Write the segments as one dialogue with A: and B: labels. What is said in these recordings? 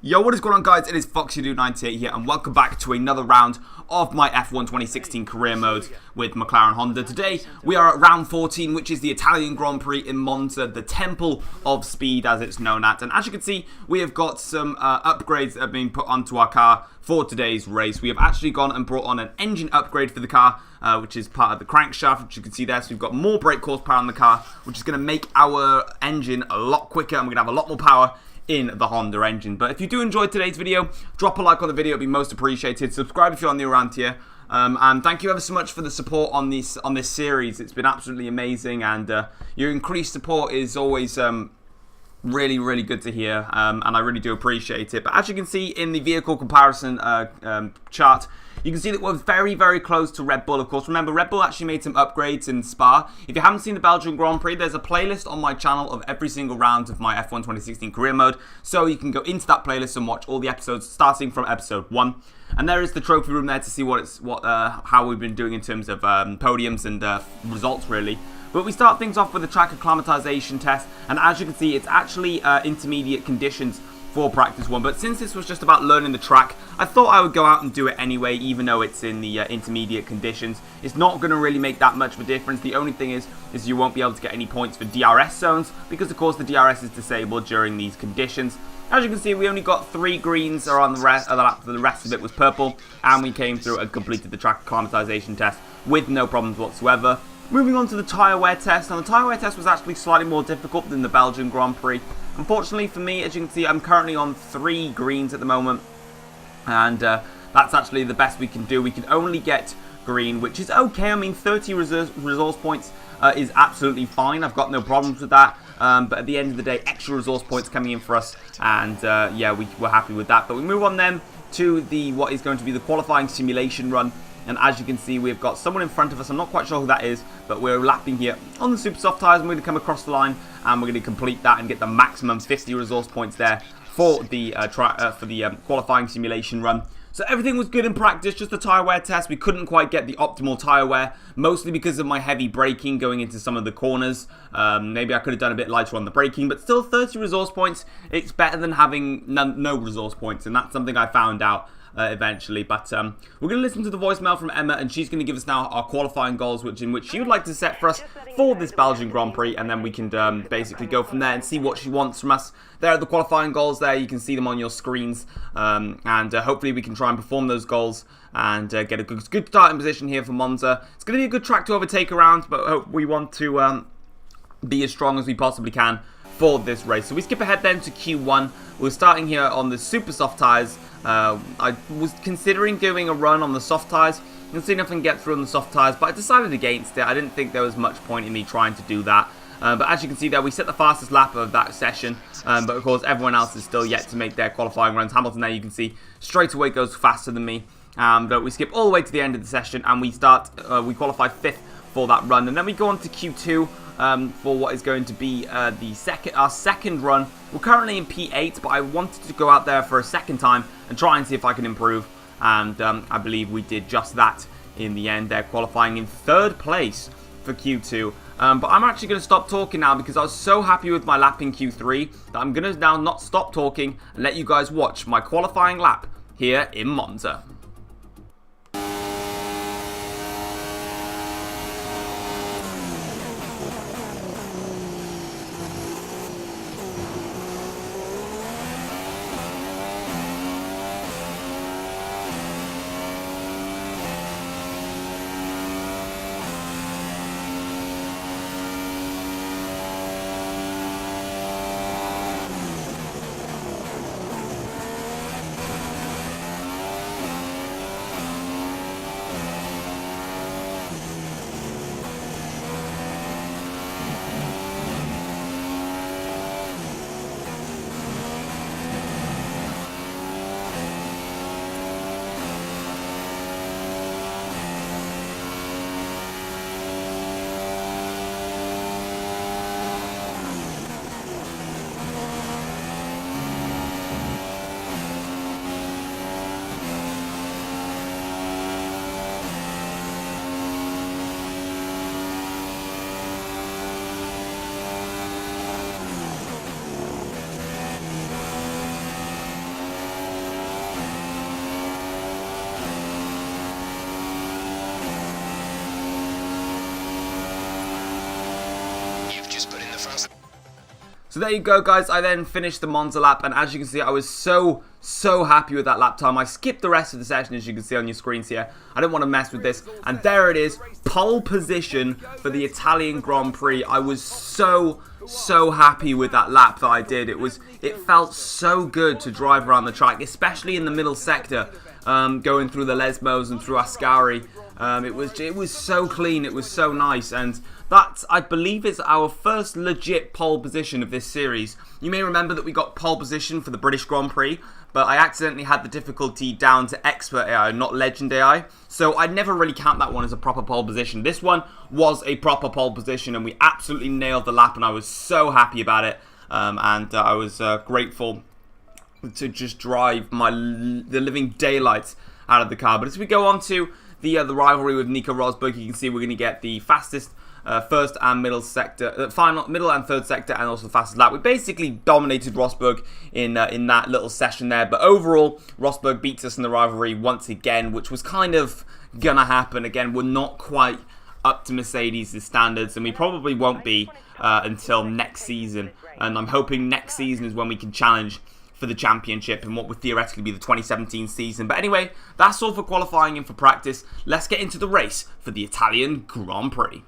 A: Yo, what is going on, guys? It is FoxyDude98 here, and welcome back to another round of my F1 2016 career mode with McLaren Honda. Today, we are at round 14, which is the Italian Grand Prix in Monza, the Temple of Speed, as it's known at. And as you can see, we have got some upgrades that have been put onto our car for today's race. We have actually gone and brought on an engine upgrade for the car, which is part of the crankshaft, which you can see there. So we've got more brake horsepower on the car, which is going to make our engine a lot quicker, and we're going to have a lot more power in the Honda engine. But if you do enjoy today's video, drop a like on the video, it'd be most appreciated. Subscribe if you're new around here. And thank you ever so much for the support on this series. It's been absolutely amazing, and your increased support is always really, really good to hear, and I really do appreciate it. But as you can see in the vehicle comparison chart, you can see that we're very, very close to Red Bull. Of course, remember, Red Bull actually made some upgrades in Spa. If you haven't seen the Belgian Grand Prix, there's a playlist on my channel of every single round of my F1 2016 career mode. So you can go into that playlist and watch all the episodes starting from episode 1. And there is the trophy room there to see how we've been doing in terms of podiums and results, really. But we start things off with a track acclimatization test, and as you can see, it's actually intermediate conditions for practice 1. But since this was just about learning the track, I thought I would go out and do it anyway, even though it's in the intermediate conditions. It's not going to really make that much of a difference. The only thing is you won't be able to get any points for DRS zones, because of course the DRS is disabled during these conditions. As you can see, we only got 3 greens on the rest of the lap, the rest of it was purple, and we came through and completed the track acclimatization test with no problems whatsoever. Moving on to the tyre wear test. Now, the tyre wear test was actually slightly more difficult than the Belgian Grand Prix. Unfortunately for me, as you can see, I'm currently on 3 greens at the moment, and that's actually the best we can do. We can only get green, which is okay. I mean, 30 resource points is absolutely fine. I've got no problems with that. But at the end of the day, extra resource points coming in for us, and yeah, we're happy with that. But we move on then to what is going to be the qualifying simulation run. And as you can see, we've got someone in front of us. I'm not quite sure who that is, but we're lapping here on the super soft tyres. We're going to come across the line, and we're going to complete that and get the maximum 50 resource points there for the qualifying simulation run. So everything was good in practice, just the tyre wear test. We couldn't quite get the optimal tyre wear, mostly because of my heavy braking going into some of the corners. Maybe I could have done a bit lighter on the braking, but still 30 resource points. It's better than having no resource points, and that's something I found out eventually. But we're going to listen to the voicemail from Emma, and she's going to give us now our qualifying goals, in which she would like to set for us for this Belgian Grand Prix, and then we can basically go from there and see what she wants from us. There are the qualifying goals there. You can see them on your screens, and hopefully we can try and perform those goals and get a good starting position here for Monza. It's going to be a good track to overtake around, but we want to be as strong as we possibly can for this race. So we skip ahead then to Q1. We're starting here on the super soft tyres. I was considering doing a run on the soft tyres and seeing if I can get through on the soft tyres, but I decided against it. I didn't think there was much point in me trying to do that. But as you can see there, we set the fastest lap of that session, but of course everyone else is still yet to make their qualifying runs. Hamilton there, you can see, straight away goes faster than me. But we skip all the way to the end of the session, and we qualify 5th for that run, and then we go on to Q2 for what is going to be our second run. We're currently in P8, but I wanted to go out there for a second time and try and see if I can improve, and I believe we did just that in the end. They're qualifying in 3rd place for Q2. But I'm actually going to stop talking now, because I was so happy with my lap in Q3 that I'm going to now not stop talking and let you guys watch my qualifying lap here in Monza. So there you go, guys. I then finished the Monza lap, and as you can see, I was so happy with that lap time. I skipped the rest of the session, as you can see on your screens here. I didn't want to mess with this, and there it is, pole position for the Italian Grand Prix. I was so happy with that lap that I did. It felt so good to drive around the track, especially in the middle sector, going through the Lesmos and through Ascari. It was so clean, it was so nice, and that, I believe, is our first legit pole position of this series. You may remember that we got pole position for the British Grand Prix, but I accidentally had the difficulty down to expert AI, not legend AI, so I'd never really count that one as a proper pole position. This one was a proper pole position, and we absolutely nailed the lap, and I was so happy about it, and I was grateful to just drive the living daylights out of the car. But as we go on to the rivalry with Nico Rosberg, you can see we're going to get the fastest first and middle sector, middle and third sector, and also the fastest lap. We basically dominated Rosberg in that little session there, but overall, Rosberg beats us in the rivalry once again, which was kind of gonna happen. Again, we're not quite up to Mercedes' standards, and we probably won't be until next season. And I'm hoping next season is when we can challenge for the championship in what would theoretically be the 2017 season. But anyway, that's all for qualifying and for practice. Let's get into the race for the Italian Grand Prix.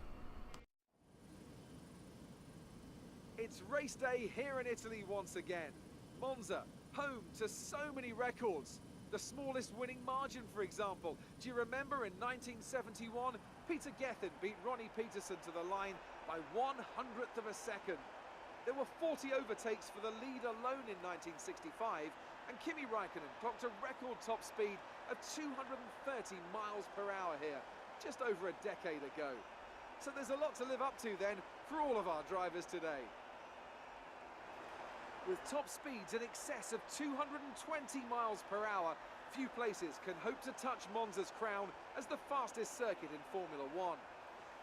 B: It's race day here in Italy once again. Monza, home to so many records. The smallest winning margin, for example. Do you remember in 1971, Peter Gethin beat Ronnie Peterson to the line by 1/100th of a second. There were 40 overtakes for the lead alone in 1965, and Kimi Raikkonen clocked a record top speed of 230 miles per hour here, just over a decade ago. So there's a lot to live up to then for all of our drivers today. With top speeds in excess of 220 miles per hour, few places can hope to touch Monza's crown as the fastest circuit in Formula One.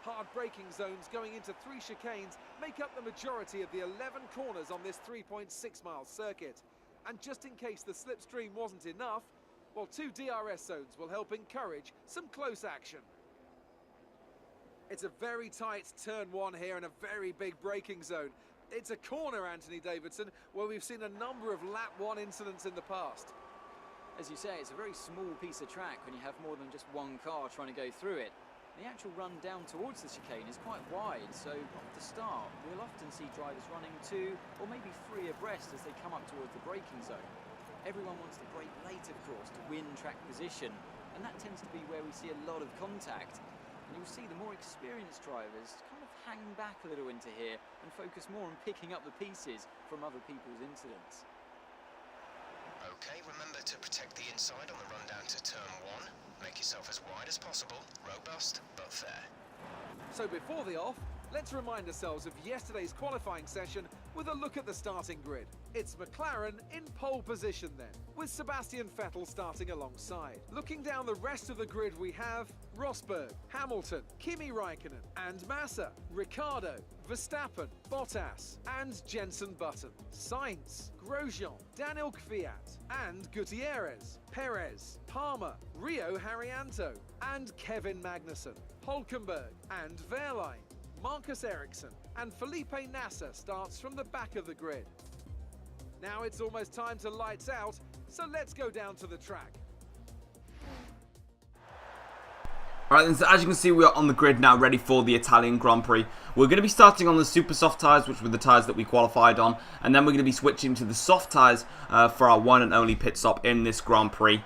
B: Hard braking zones going into 3 chicanes make up the majority of the 11 corners on this 3.6-mile circuit. And just in case the slipstream wasn't enough, well, 2 DRS zones will help encourage some close action. It's a very tight turn 1 here and a very big braking zone. It's a corner, Anthony Davidson, where we've seen a number of lap 1 incidents in the past.
C: As you say, it's a very small piece of track when you have more than just one car trying to go through it. The actual run down towards the chicane is quite wide, so off the start, we'll often see drivers running 2 or maybe 3 abreast as they come up towards the braking zone. Everyone wants to brake late, of course, to win track position, and that tends to be where we see a lot of contact. And you'll see the more experienced drivers kind of hang back a little into here and focus more on picking up the pieces from other people's incidents.
D: Okay, remember to protect the inside on the run down to turn 1. Make yourself as wide as possible, robust but fair.
B: So before the off, let's remind ourselves of yesterday's qualifying session with a look at the starting grid. It's McLaren in pole position then, with Sebastian Vettel starting alongside. Looking down the rest of the grid, we have Rosberg, Hamilton, Kimi Raikkonen and Massa, Ricciardo, Verstappen, Bottas and Jenson Button, Sainz, Grosjean, Daniel Kvyat and Gutierrez, Perez, Palmer, Rio Haryanto and Kevin Magnussen, Hülkenberg and Wehrlein, Marcus Ericsson and Felipe Nasser starts from the back of the grid. Now it's almost time to lights out, so let's go down to the track.
A: Alright then, so as you can see, we are on the grid now, ready for the Italian Grand Prix. We're going to be starting on the super soft tyres, which were the tyres that we qualified on, and then we're going to be switching to the soft tyres for our one and only pit stop in this Grand Prix.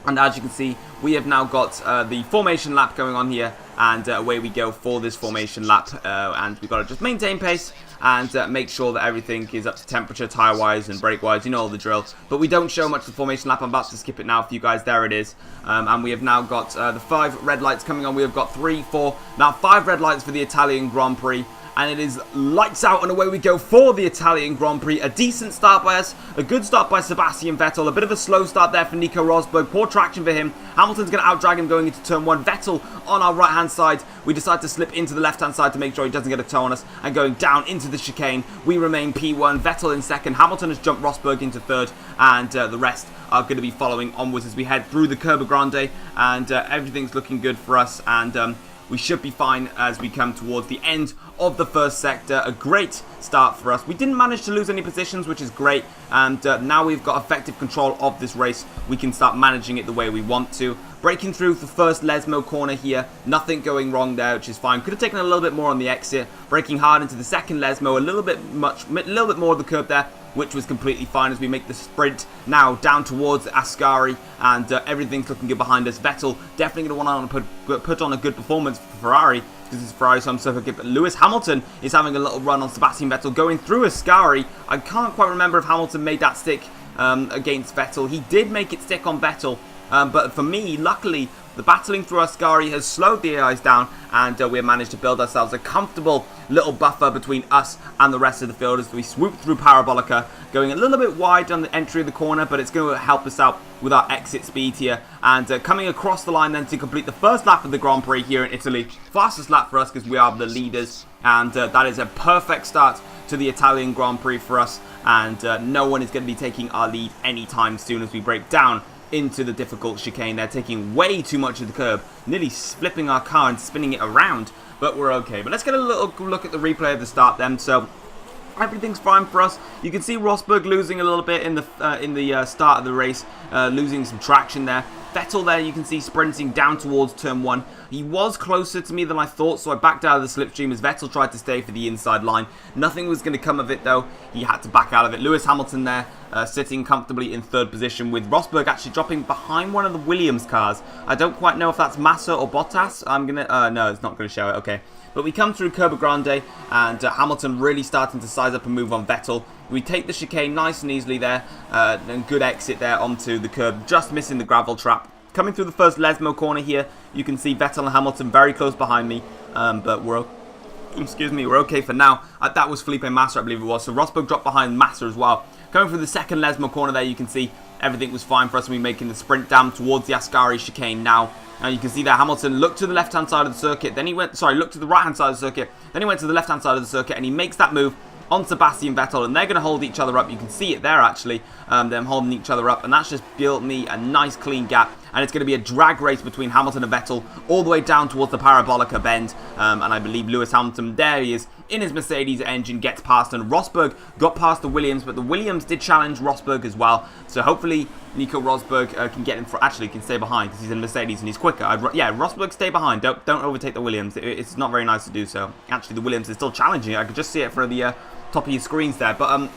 A: And as you can see, we have now got the formation lap going on here, and away we go for this formation lap. And we've got to just maintain pace and make sure that everything is up to temperature, tyre-wise and brake-wise, you know all the drill. But we don't show much of the formation lap. I'm about to skip it now for you guys. There it is. And we have now got the 5 red lights coming on. We have got 3, 4, now 5 red lights for the Italian Grand Prix. And it is lights out and away we go for the Italian Grand Prix. A decent start by us, a good start by Sebastian Vettel, a bit of a slow start there for Nico Rosberg, poor traction for him. Hamilton's going to outdrag him going into turn 1. Vettel on our right hand side, we decide to slip into the left hand side to make sure he doesn't get a toe on us, and going down into the chicane, we remain P1, Vettel in second, Hamilton has jumped Rosberg into third, and the rest are going to be following onwards as we head through the Curva Grande, and everything's looking good for us, and we should be fine as we come towards the end of the first sector. A great start for us. We didn't manage to lose any positions, which is great, and now we've got effective control of this race. We can start managing it the way we want to. Breaking through the first Lesmo corner here, nothing going wrong there, which is fine. Could have taken a little bit more on the exit. Breaking hard into the second Lesmo, a little bit more of the curb there, which was completely fine as we make the sprint now down towards Ascari, and everything's looking good behind us. Vettel definitely going to want to put on a good performance for Ferrari, because it's Ferrari, so I'm so good. But Lewis Hamilton is having a little run on Sebastian Vettel, going through Ascari. I can't quite remember if Hamilton made that stick against Vettel. He did make it stick on Vettel, but for me, luckily, the battling through Ascari has slowed the AIs down, and we have managed to build ourselves a comfortable little buffer between us and the rest of the field as we swoop through Parabolica, going a little bit wide on the entry of the corner, but it's going to help us out with our exit speed here, and coming across the line then to complete the first lap of the Grand Prix here in Italy. Fastest lap for us because we are the leaders, and that is a perfect start to the Italian Grand Prix for us, and no one is going to be taking our lead anytime soon as we break down into the difficult chicane. They're taking way too much of the curb, nearly flipping our car and spinning it around, but we're okay. But let's get a little look at the replay of the start then. So everything's fine for us. You can see Rosberg losing a little bit in the start of the race, losing some traction there. Vettel there, you can see sprinting down towards turn 1. He was closer to me than I thought, so I backed out of the slipstream as Vettel tried to stay for the inside line. Nothing was going to come of it though. He had to back out of it. Lewis Hamilton there, sitting comfortably in 3rd position, with Rosberg actually dropping behind one of the Williams cars. I don't quite know if that's Massa or Bottas. No, it's not going to show it. Okay. But we come through Curva Grande, and Hamilton really starting to size up and move on Vettel. We take the chicane nice and easily there, and good exit there onto the curb, just missing the gravel trap. Coming through the first Lesmo corner here, you can see Vettel and Hamilton very close behind me, but we're okay for now. That was Felipe Massa, I believe it was, so Rosberg dropped behind Massa as well. Coming through the second Lesmo corner there, you can see everything was fine for us, and we're making the sprint down towards the Ascari chicane now. And you can see that Hamilton looked to the left-hand side of the circuit, then he looked to the right-hand side of the circuit, then he went to the left-hand side of the circuit, and he makes that move on Sebastian Vettel, and they're going to hold each other up. You can see it there, actually, them holding each other up, and that's just built me a nice clean gap, and it's going to be a drag race between Hamilton and Vettel all the way down towards the Parabolica bend, and I believe Lewis Hamilton, there he is, in his Mercedes engine, gets past, and Rosberg got past the Williams, but the Williams did challenge Rosberg as well, so hopefully Nico Rosberg can get in front, actually can stay behind, because he's in Mercedes and he's quicker. Yeah, Rosberg, stay behind, don't overtake the Williams, it's not very nice to do so. Actually, the Williams is still challenging it. I could just see it for the top of your screens there, but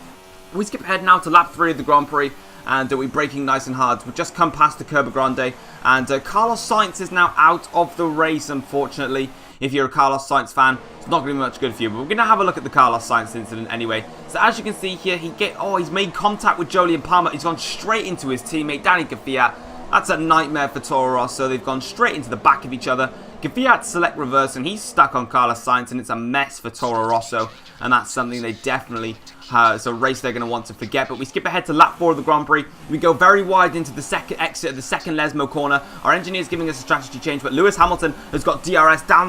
A: we skip ahead now to lap 3 of the Grand Prix, and we're braking nice and hard. We've just come past the Curva Grande, and Carlos Sainz is now out of the race, unfortunately. If you're a Carlos Sainz fan, it's not going to be much good for you, but we're going to have a look at the Carlos Sainz incident anyway. So as you can see here, he's made contact with Jolyon Palmer. He's gone straight into his teammate, Danny Kvyat. That's a nightmare for Toro Rosso. They've gone straight into the back of each other. Kvyat select reverse, and he's stuck on Carlos Sainz, and it's a mess for Toro Rosso, and that's something they definitely it's a race they're going to want to forget. But we skip ahead to lap 4 of the Grand Prix. We go very wide into the second exit of the second Lesmo corner. Our engineer's giving us a strategy change, but Lewis Hamilton has got DRS down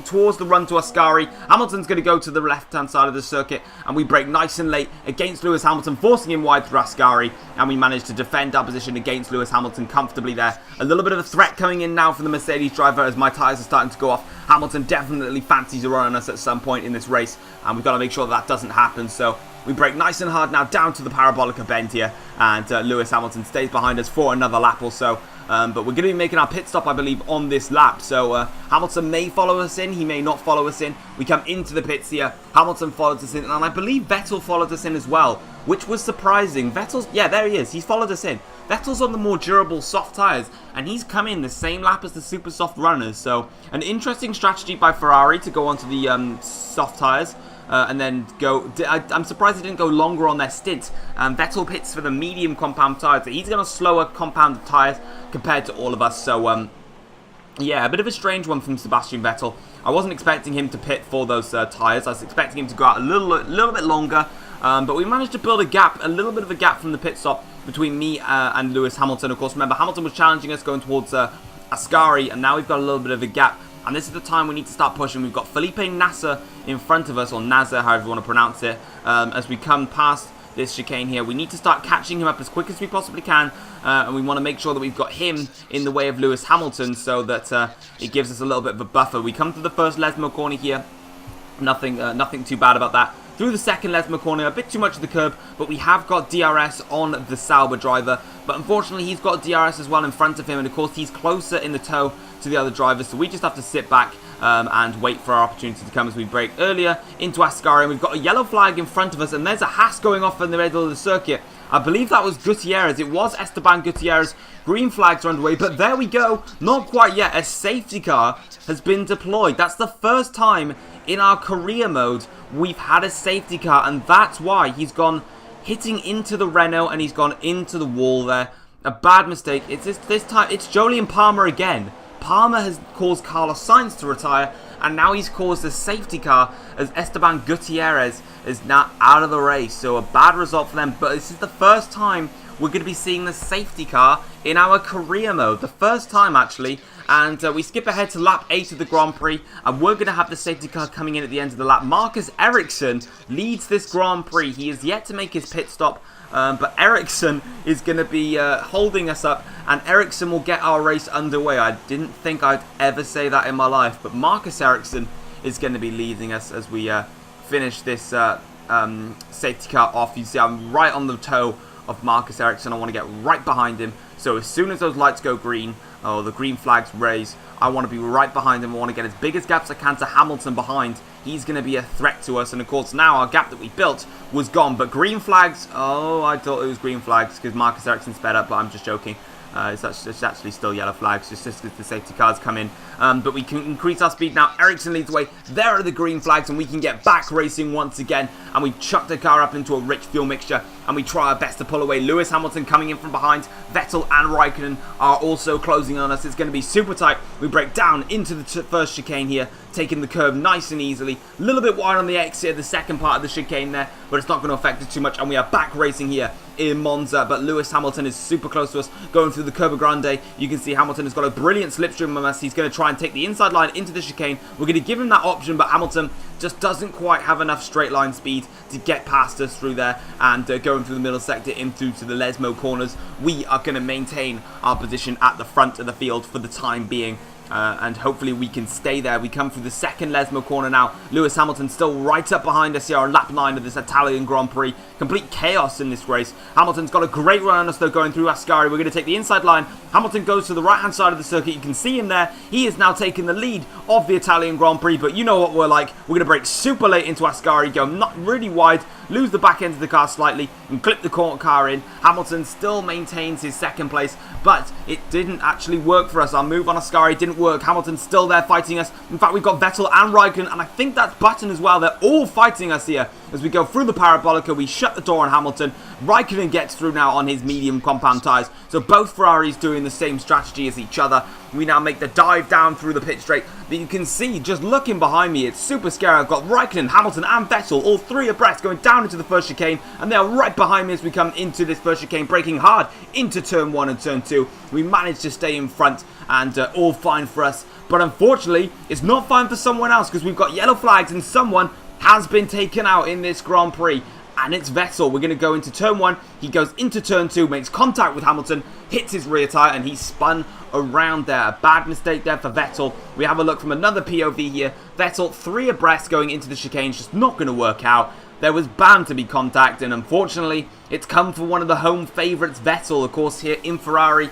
A: towards the run to Ascari. Hamilton's going to go to the left-hand side of the circuit, and we brake nice and late against Lewis Hamilton, forcing him wide through Ascari, and we managed to defend our position against Lewis Hamilton comfortably there. A little bit of a threat coming in now from the Mercedes driver as my tyres are starting to go off. Hamilton definitely fancies a run on us at some point in this race, and we've got to make sure that doesn't happen. So we brake nice and hard now down to the Parabolica bend here, and Lewis Hamilton stays behind us for another lap or so. But we're going to be making our pit stop, I believe, on this lap. So Hamilton may follow us in, he may not follow us in. We come into the pits here, Hamilton followed us in, and I believe Vettel followed us in as well, which was surprising. Yeah, there he is, he's followed us in. Vettel's on the more durable soft tyres, and he's come in the same lap as the super soft runners. So an interesting strategy by Ferrari to go onto the soft tyres. And then go. I'm surprised they didn't go longer on their stint. Vettel pits for the medium compound tyres. So he's got a slower compounded tyres compared to all of us. So yeah, a bit of a strange one from Sebastian Vettel. I wasn't expecting him to pit for those tyres. I was expecting him to go out a little bit longer. But we managed to build a little bit of a gap from the pit stop between me and Lewis Hamilton. Of course, remember, Hamilton was challenging us going towards Ascari, and now we've got a little bit of a gap. And this is the time we need to start pushing. We've got Felipe Nasser in front of us, or Nasser, however you want to pronounce it, as we come past this chicane here. We need to start catching him up as quick as we possibly can, and we want to make sure that we've got him in the way of Lewis Hamilton so that it gives us a little bit of a buffer. We come to the first Lesmo corner here. Nothing too bad about that. Through the second Lesmo corner, a bit too much of the curb, but we have got DRS on the Sauber driver. But unfortunately, he's got DRS as well in front of him, and of course, he's closer in the tow to the other drivers, so we just have to sit back and wait for our opportunity to come as we brake earlier into Ascari. And we've got a yellow flag in front of us, and there's a Haas going off in the middle of the circuit. I believe that was Gutierrez. It was Esteban Gutierrez. Green flags are underway, but there we go. Not quite yet. A safety car has been deployed. That's the first time in our career mode we've had a safety car, and that's why he's gone hitting into the Renault and he's gone into the wall there. A bad mistake. It's this time it's Jolyon Palmer again. Palmer has caused Carlos Sainz to retire, and now he's caused a safety car as Esteban Gutierrez is now out of the race. So a bad result for them, but this is the first time we're going to be seeing the safety car in our career mode. The first time, actually. And we skip ahead to lap 8 of the Grand Prix, and we're going to have the safety car coming in at the end of the lap. Marcus Ericsson leads this Grand Prix. He is yet to make his pit stop, but Ericsson is going to be holding us up, and Ericsson will get our race underway. I didn't think I'd ever say that in my life, but Marcus Ericsson is going to be leading us as we finish this safety car off. You see I'm right on the toe of Marcus Ericsson. I want to get right behind him. So as soon as those lights go green, or the green flags raise, I want to be right behind him. I want to get as big as gaps as I can to Hamilton behind. He's going to be a threat to us. And of course now our gap that we built was gone. But green flags, oh, I thought it was green flags because Marcus Ericsson sped up, but I'm just joking. It's actually still yellow flags, just because the safety cars come in. But we can increase our speed now. Ericsson leads the way. There are the green flags, and we can get back racing once again. And we've chucked the car up into a rich fuel mixture, and we try our best to pull away. Lewis Hamilton coming in from behind. Vettel and Raikkonen are also closing on us. It's going to be super tight. We break down into the first chicane here, taking the curve nice and easily. A little bit wide on the exit of the second part of the chicane there, but it's not going to affect it too much. And we are back racing here in Monza, but Lewis Hamilton is super close to us going through the Curva Grande. You can see Hamilton has got a brilliant slipstream on us. He's going to try and take the inside line into the chicane. We're going to give him that option, but Hamilton just doesn't quite have enough straight line speed to get past us through there, and going through the middle sector in through to the Lesmo corners. We are going to maintain our position at the front of the field for the time being. And hopefully we can stay there. We come through the second Lesmo corner now. Lewis Hamilton still right up behind us here on lap 9 of this Italian Grand Prix. Complete chaos in this race. Hamilton's got a great run on us though going through Ascari. We're going to take the inside line. Hamilton goes to the right hand side of the circuit. You can see him there. He is now taking the lead of the Italian Grand Prix, but you know what we're like. We're going to brake super late into Ascari, go not really wide, lose the back end of the car slightly, and clip the car in. Hamilton still maintains his second place, but it didn't actually work for us. Our move on Ascari didn't work. Hamilton's still there fighting us. In fact, we've got Vettel and Raikkonen, and I think that's Button as well. They're all fighting us here as we go through the Parabolica. We shut the door on Hamilton. Raikkonen gets through now on his medium compound tyres. So both Ferraris doing the same strategy as each other. We now make the dive down through the pit straight. But you can see, just looking behind me, it's super scary. I've got Raikkonen, Hamilton and Vettel, all three abreast, going down into the first chicane. And they are right behind me as we come into this first chicane, braking hard into turn 1 and turn 2. We managed to stay in front, and all fine for us. But unfortunately, it's not fine for someone else, because we've got yellow flags and someone has been taken out in this Grand Prix. And it's Vettel. We're going to go into turn 1. He goes into turn 2, makes contact with Hamilton, hits his rear tyre, and he's spun around there. A bad mistake there for Vettel. We have a look from another POV here. Vettel 3 abreast going into the chicane. It's just not going to work out. There was bound to be contact, and unfortunately, it's come for one of the home favourites, Vettel, of course, here in Ferrari.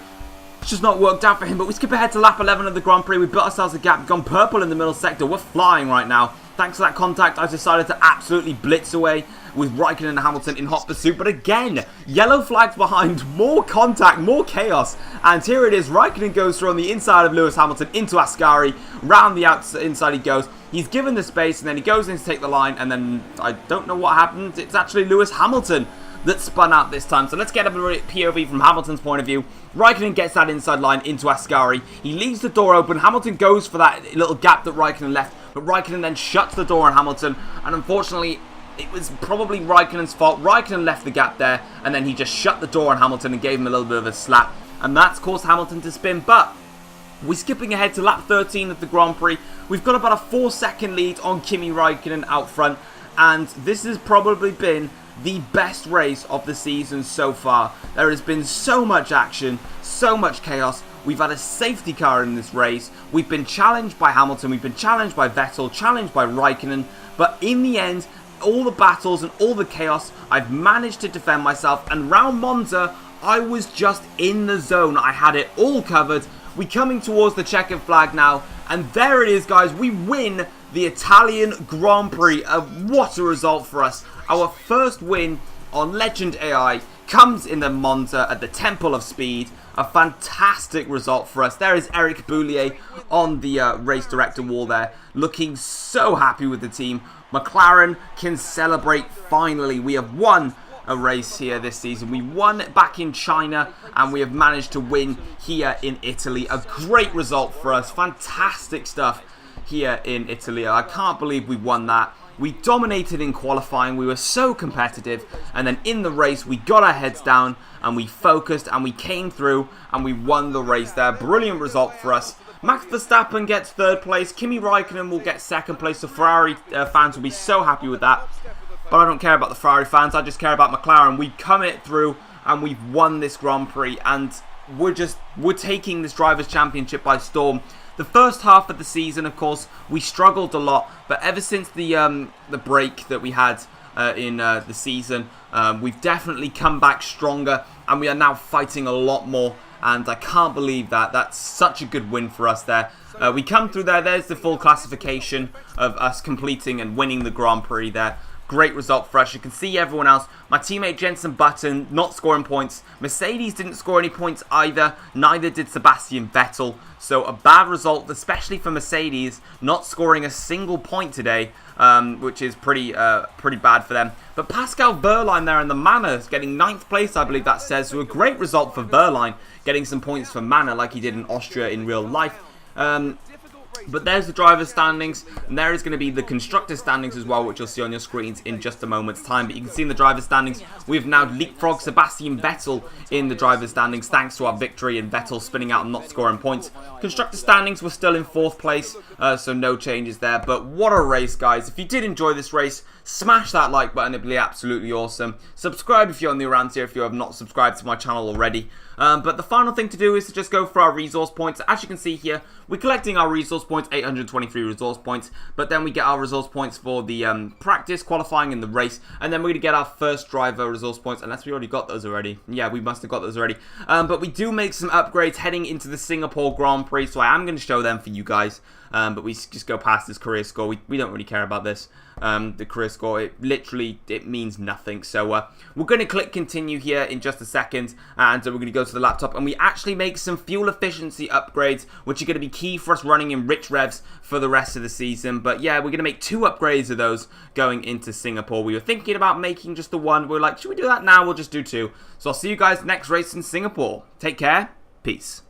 A: It's just not worked out for him, but we skip ahead to lap 11 of the Grand Prix. We built ourselves a gap, gone purple in the middle sector. We're flying right now. Thanks to that contact, I decided to absolutely blitz away with Raikkonen and Hamilton in hot pursuit. But again, yellow flags behind, more contact, more chaos. And here it is, Raikkonen goes through on the inside of Lewis Hamilton into Ascari. Round the inside he goes. He's given the space, and then he goes in to take the line, and then I don't know what happened. It's actually Lewis Hamilton that spun out this time. So let's get a POV from Hamilton's point of view. Raikkonen gets that inside line into Ascari. He leaves the door open. Hamilton goes for that little gap that Raikkonen left, but Raikkonen then shuts the door on Hamilton, and unfortunately, it was probably Raikkonen's fault. Raikkonen left the gap there, and then he just shut the door on Hamilton and gave him a little bit of a slap, and that's caused Hamilton to spin. But we're skipping ahead to lap 13 of the Grand Prix. We've got about a 4-second lead on Kimi Raikkonen out front, and this has probably been the best race of the season so far. There has been so much action, so much chaos. We've had a safety car in this race. We've been challenged by Hamilton. We've been challenged by Vettel, challenged by Raikkonen. But in the end, all the battles and all the chaos, I've managed to defend myself. And round Monza, I was just in the zone. I had it all covered. We're coming towards the checkered flag now. And there it is, guys. We win the Italian Grand Prix. What a result for us. Our first win on Legend AI comes in the Monza at the Temple of Speed. A fantastic result for us. There is Eric Boulier on the race director wall there, looking so happy with the team. McLaren can celebrate finally. We have won a race here this season. We won back in China and we have managed to win here in Italy. A great result for us. Fantastic stuff here in Italy. I can't believe we won that. We dominated in qualifying, we were so competitive, and then in the race we got our heads down and we focused and we came through and we won the race there. Brilliant result for us. Max Verstappen gets third place, Kimi Raikkonen will get second place, so Ferrari fans will be so happy with that. But I don't care about the Ferrari fans, I just care about McLaren. We come it through and we've won this Grand Prix, and we're taking this Drivers' Championship by storm. The first half of the season, of course, we struggled a lot, but ever since the break that we had in the season, we've definitely come back stronger, and we are now fighting a lot more, and I can't believe that. That's such a good win for us there. We come through there, there's the full classification of us completing and winning the Grand Prix there. Great result for us. You can see everyone else. My teammate Jenson Button not scoring points. Mercedes didn't score any points either. Neither did Sebastian Vettel. So a bad result, especially for Mercedes, not scoring a single point today, which is pretty bad for them. But Pascal Wehrlein there in the Manor is getting 9th place, I believe that says. So a great result for Wehrlein, getting some points for Manor like he did in Austria in real life. But there's the driver's standings, and there is going to be the constructor standings as well, which you'll see on your screens in just a moment's time. But you can see in the driver's standings, we've now leapfrogged Sebastian Vettel in the driver's standings thanks to our victory and Vettel spinning out and not scoring points. Constructor standings, we're still in 4th place, so no changes there. But what a race, guys. If you did enjoy this race, smash that like button, it'd be absolutely awesome. Subscribe if you're new around here, if you have not subscribed to my channel already. But the final thing to do is to just go for our resource points. As you can see here, we're collecting our resource points, 823 resource points, but then we get our resource points for the practice, qualifying, and the race, and then we're going to get our first driver resource points, unless we already got those already. Yeah, we must have got those already. But we do make some upgrades heading into the Singapore Grand Prix, so I am going to show them for you guys. But we just go past this career score. We don't really care about this. The career score, it means nothing. So we're going to click continue here in just a second, and we're going to go to the laptop, and we actually make some fuel efficiency upgrades, which are going to be key for us running in rich revs for the rest of the season. But yeah, we're going to make 2 upgrades of those going into Singapore. We were thinking about making just the one. We were like, should we do that now? We'll just do 2. So I'll see you guys next race in Singapore. Take care. Peace.